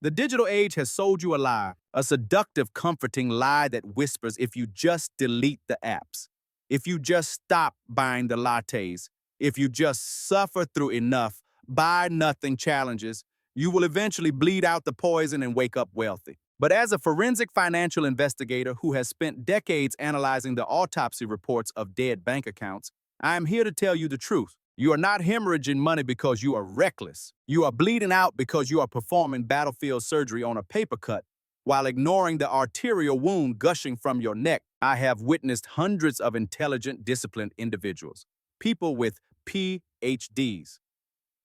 The digital age has sold you a lie, a seductive, comforting lie that whispers if you just delete the apps, if you just stop buying the lattes, if you just suffer through enough, buy nothing challenges, you will eventually bleed out the poison and wake up wealthy. But as a forensic financial investigator who has spent decades analyzing the autopsy reports of dead bank accounts, I am here to tell you the truth. You are not hemorrhaging money because you are reckless. You are bleeding out because you are performing battlefield surgery on a paper cut while ignoring the arterial wound gushing from your neck. I have witnessed hundreds of intelligent, disciplined individuals, people with PhDs,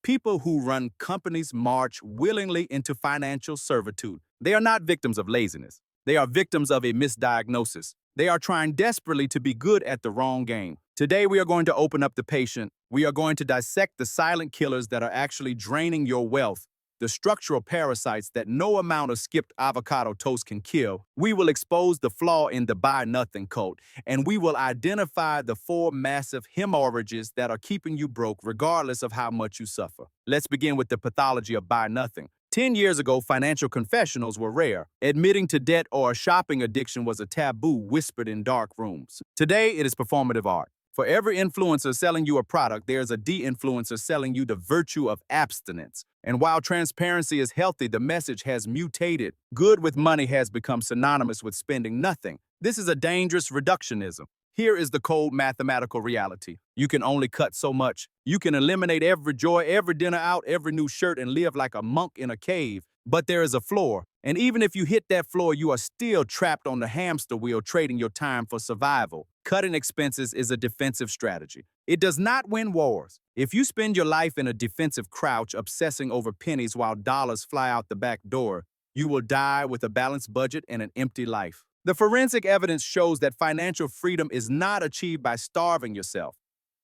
people who run companies march willingly into financial servitude. They are not victims of laziness. They are victims of a misdiagnosis. They are trying desperately to be good at the wrong game. Today, we are going to open up the patient. We are going to dissect the silent killers that are actually draining your wealth, the structural parasites that no amount of skipped avocado toast can kill. We will expose the flaw in the buy nothing cult, and we will identify the 4 massive hemorrhages that are keeping you broke regardless of how much you suffer. Let's begin with the pathology of buy nothing. 10 years ago, financial confessionals were rare. Admitting to debt or a shopping addiction was a taboo whispered in dark rooms. Today, it is performative art. For every influencer selling you a product, there's a de-influencer selling you the virtue of abstinence. And while transparency is healthy, the message has mutated. Good with money has become synonymous with spending nothing. This is a dangerous reductionism. Here is the cold mathematical reality. You can only cut so much. You can eliminate every joy, every dinner out, every new shirt, and live like a monk in a cave. But there is a floor. And even if you hit that floor, you are still trapped on the hamster wheel, trading your time for survival. Cutting expenses is a defensive strategy. It does not win wars. If you spend your life in a defensive crouch, obsessing over pennies while dollars fly out the back door, you will die with a balanced budget and an empty life. The forensic evidence shows that financial freedom is not achieved by starving yourself.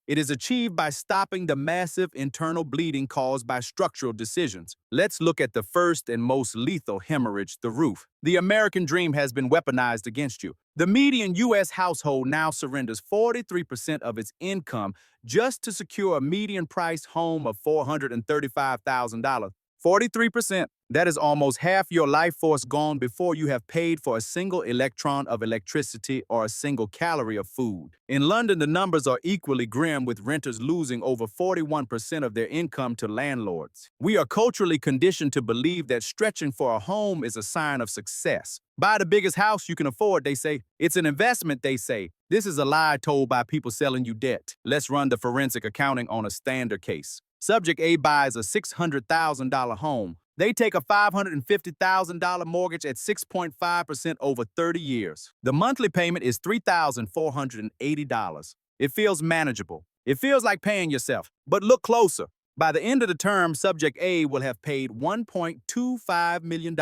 It is achieved by stopping the massive internal bleeding caused by structural decisions. Let's look at the first and most lethal hemorrhage, the roof. The American dream has been weaponized against you. The median U.S. household now surrenders 43% of its income just to secure a median-priced home of $435,000. 43%. That is almost half your life force gone before you have paid for a single electron of electricity or a single calorie of food. In London, the numbers are equally grim, with renters losing over 41% of their income to landlords. We are culturally conditioned to believe that stretching for a home is a sign of success. Buy the biggest house you can afford, they say. It's an investment, they say. This is a lie told by people selling you debt. Let's run the forensic accounting on a standard case. Subject A buys a $600,000 home. They take a $550,000 mortgage at 6.5% over 30 years. The monthly payment is $3,480. It feels manageable. It feels like paying yourself. But look closer. By the end of the term, Subject A will have paid $1.25 million,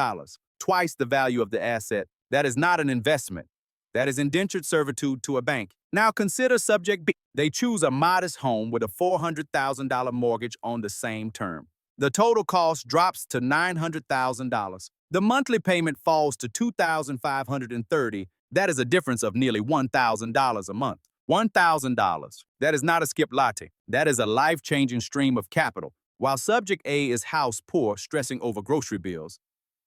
twice the value of the asset. That is not an investment. That is indentured servitude to a bank. Now consider Subject B. They choose a modest home with a $400,000 mortgage on the same term. The total cost drops to $900,000. The monthly payment falls to $2,530. That is a difference of nearly $1,000 a month. $1,000. That is not a skip latte. That is a life-changing stream of capital. While Subject A is house poor, stressing over grocery bills,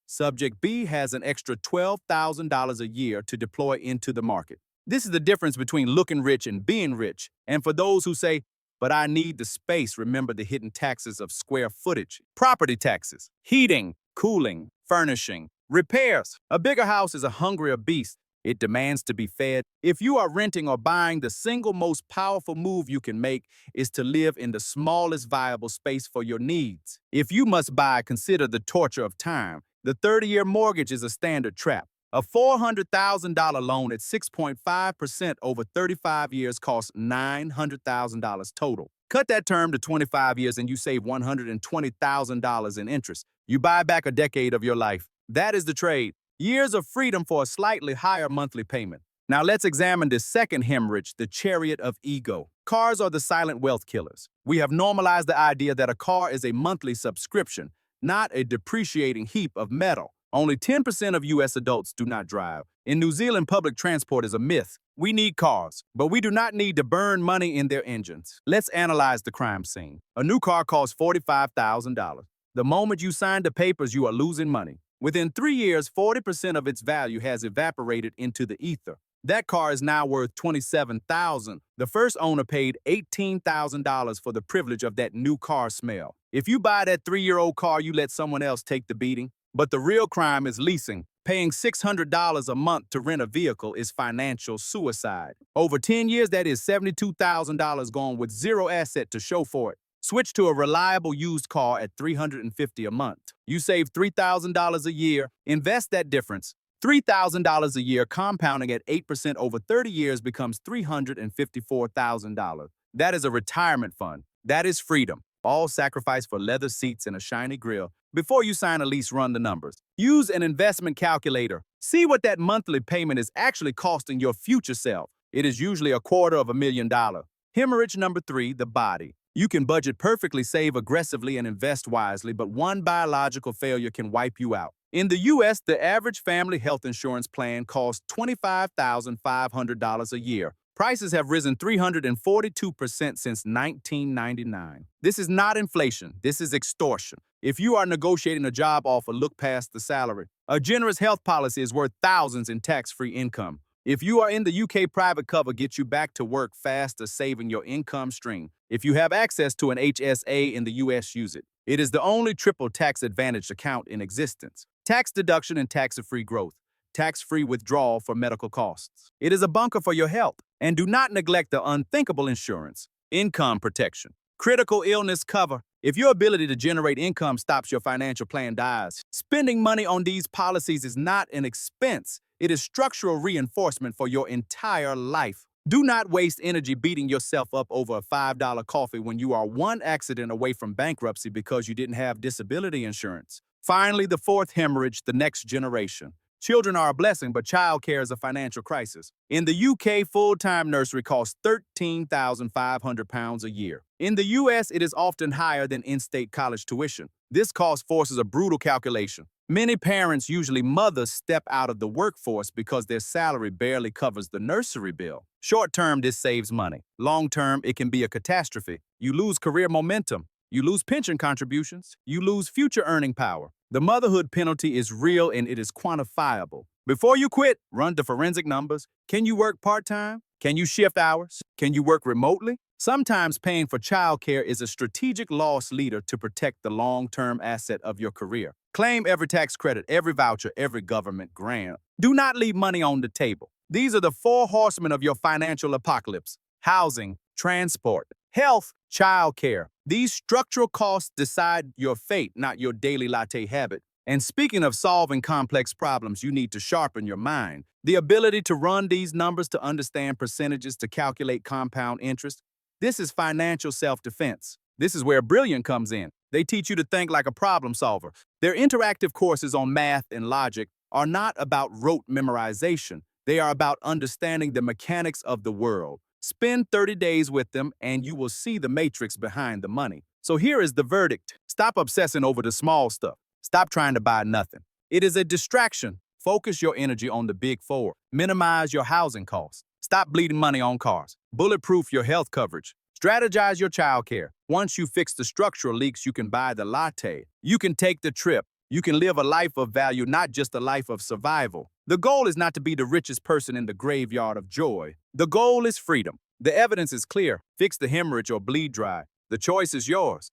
Subject B has an extra $12,000 a year to deploy into the market. This is the difference between looking rich and being rich. And for those who say, but I need the space, remember the hidden taxes of square footage, property taxes, heating, cooling, furnishing, repairs. A bigger house is a hungrier beast. It demands to be fed. If you are renting or buying, the single most powerful move you can make is to live in the smallest viable space for your needs. If you must buy, consider the torture of time. The 30-year mortgage is a standard trap. A $400,000 loan at 6.5% over 35 years costs $900,000 total. Cut that term to 25 years and you save $120,000 in interest. You buy back a decade of your life. That is the trade. Years of freedom for a slightly higher monthly payment. Now let's examine the second hemorrhage, the chariot of ego. Cars are the silent wealth killers. We have normalized the idea that a car is a monthly subscription, not a depreciating heap of metal. Only 10% of U.S. adults do not drive. In New Zealand, public transport is a myth. We need cars, but we do not need to burn money in their engines. Let's analyze the crime scene. A new car costs $45,000. The moment you sign the papers, you are losing money. Within 3 years, 40% of its value has evaporated into the ether. That car is now worth $27,000. The first owner paid $18,000 for the privilege of that new car smell. If you buy that 3-year-old car, you let someone else take the beating. But the real crime is leasing. Paying $600 a month to rent a vehicle is financial suicide. Over 10 years, that is $72,000 gone with zero asset to show for it. Switch to a reliable used car at $350 a month. You save $3,000 a year. Invest that difference. $3,000 a year compounding at 8% over 30 years becomes $354,000. That is a retirement fund. That is freedom. All sacrifice for leather seats and a shiny grill. Before you sign a lease, run the numbers. Use an investment calculator. See what that monthly payment is actually costing your future self. It is usually $250,000. Hemorrhage number 3, the body. You can budget perfectly, save aggressively, and invest wisely, but one biological failure can wipe you out. In the U.S., the average family health insurance plan costs $25,500 a year. Prices have risen 342% since 1999. This is not inflation. This is extortion. If you are negotiating a job offer, look past the salary. A generous health policy is worth thousands in tax-free income. If you are in the UK, private cover gets you back to work faster, saving your income stream. If you have access to an HSA in the US, use it. It is the only triple tax advantage account in existence. Tax deduction and tax-free growth. Tax-free withdrawal for medical costs. It is a bunker for your health. And do not neglect the unthinkable insurance. Income protection. Critical illness cover. If your ability to generate income stops, your financial plan dies. Spending money on these policies is not an expense. It is structural reinforcement for your entire life. Do not waste energy beating yourself up over a $5 coffee when you are one accident away from bankruptcy because you didn't have disability insurance. Finally, the 4th hemorrhage, the next generation. Children are a blessing, but childcare is a financial crisis. In the UK, full-time nursery costs £13,500 a year. In the US, it is often higher than in-state college tuition. This cost forces a brutal calculation. Many parents, usually mothers, step out of the workforce because their salary barely covers the nursery bill. Short-term, this saves money. Long-term, it can be a catastrophe. You lose career momentum. You lose pension contributions. You lose future earning power. The motherhood penalty is real and it is quantifiable. Before you quit, run the forensic numbers. Can you work part-time? Can you shift hours? Can you work remotely? Sometimes paying for childcare is a strategic loss leader to protect the long-term asset of your career. Claim every tax credit, every voucher, every government grant. Do not leave money on the table. These are the 4 horsemen of your financial apocalypse: housing, transport, health, childcare. These structural costs decide your fate, not your daily latte habit. And speaking of solving complex problems, you need to sharpen your mind. The ability to run these numbers, to understand percentages, to calculate compound interest. This is financial self-defense. This is where Brilliant comes in. They teach you to think like a problem solver. Their interactive courses on math and logic are not about rote memorization. They are about understanding the mechanics of the world. Spend 30 days with them and you will see the matrix behind the money. So here is the verdict. Stop obsessing over the small stuff. Stop trying to buy nothing. It is a distraction. Focus your energy on the big 4. Minimize your housing costs. Stop bleeding money on cars. Bulletproof your health coverage. Strategize your childcare. Once you fix the structural leaks, you can buy the latte. You can take the trip. You can live a life of value, not just a life of survival. The goal is not to be the richest person in the graveyard of joy. The goal is freedom. The evidence is clear. Fix the hemorrhage or bleed dry. The choice is yours.